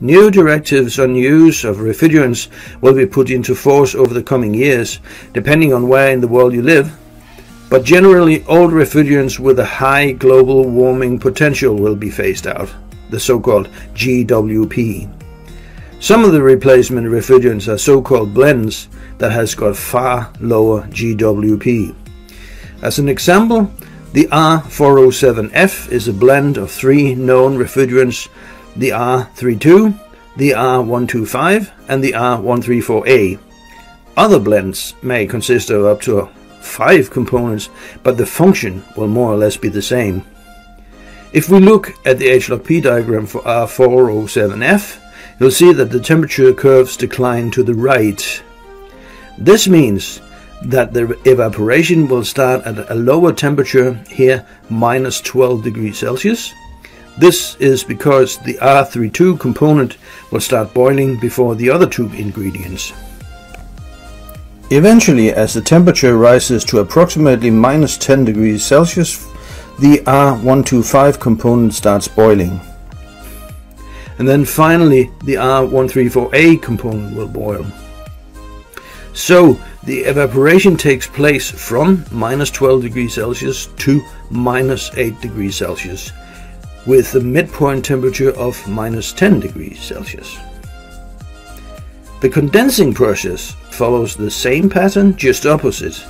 New directives on use of refrigerants will be put into force over the coming years, depending on where in the world you live. But generally, old refrigerants with a high global warming potential will be phased out, the so-called GWP. Some of the replacement refrigerants are so-called blends that has got far lower GWP. As an example, the R407F is a blend of 3 known refrigerants: the R32, the R125 and the R134A. Other blends may consist of up to 5 components, but the function will more or less be the same. If we look at the H-log-P diagram for R407F, you'll see that the temperature curves decline to the right. This means that the evaporation will start at a lower temperature, here minus 12 degrees Celsius. This is because the R32 component will start boiling before the other 2 ingredients. Eventually, as the temperature rises to approximately minus 10 degrees Celsius, the R125 component starts boiling. And then finally the R134A component will boil. So the evaporation takes place from minus 12 degrees Celsius to minus 8 degrees Celsius, with the midpoint temperature of minus 10 degrees Celsius. The condensing process follows the same pattern, just opposite.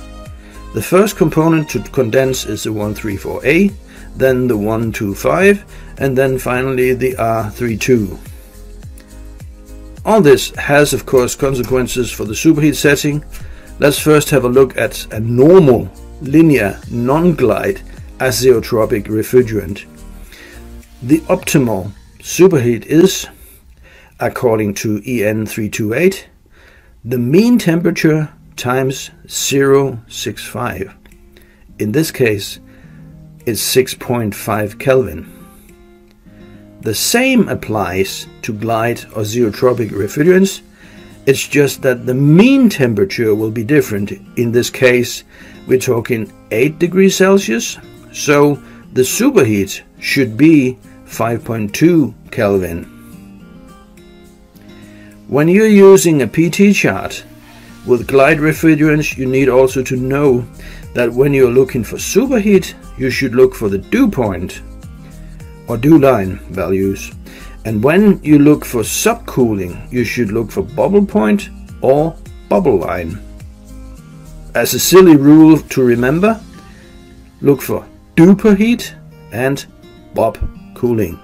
The first component to condense is the 134A, then the 125, and then finally the R32. All this has of course consequences for the superheat setting. Let's first have a look at a normal, linear, non-glide, azeotropic refrigerant. The optimal superheat is, according to EN328, the mean temperature times 0.65. In this case, it's 6.5 Kelvin. The same applies to glide or azeotropic refrigerants. It's just that the mean temperature will be different. In this case, we're talking 8 degrees Celsius, so the superheat should be 5.2 Kelvin. When you're using a PT chart with glide refrigerants, you need also to know that when you're looking for superheat, you should look for the dew point or dew line values. And when you look for subcooling, you should look for bubble point or bubble line. As a silly rule to remember, look for duper heat and bob cooling.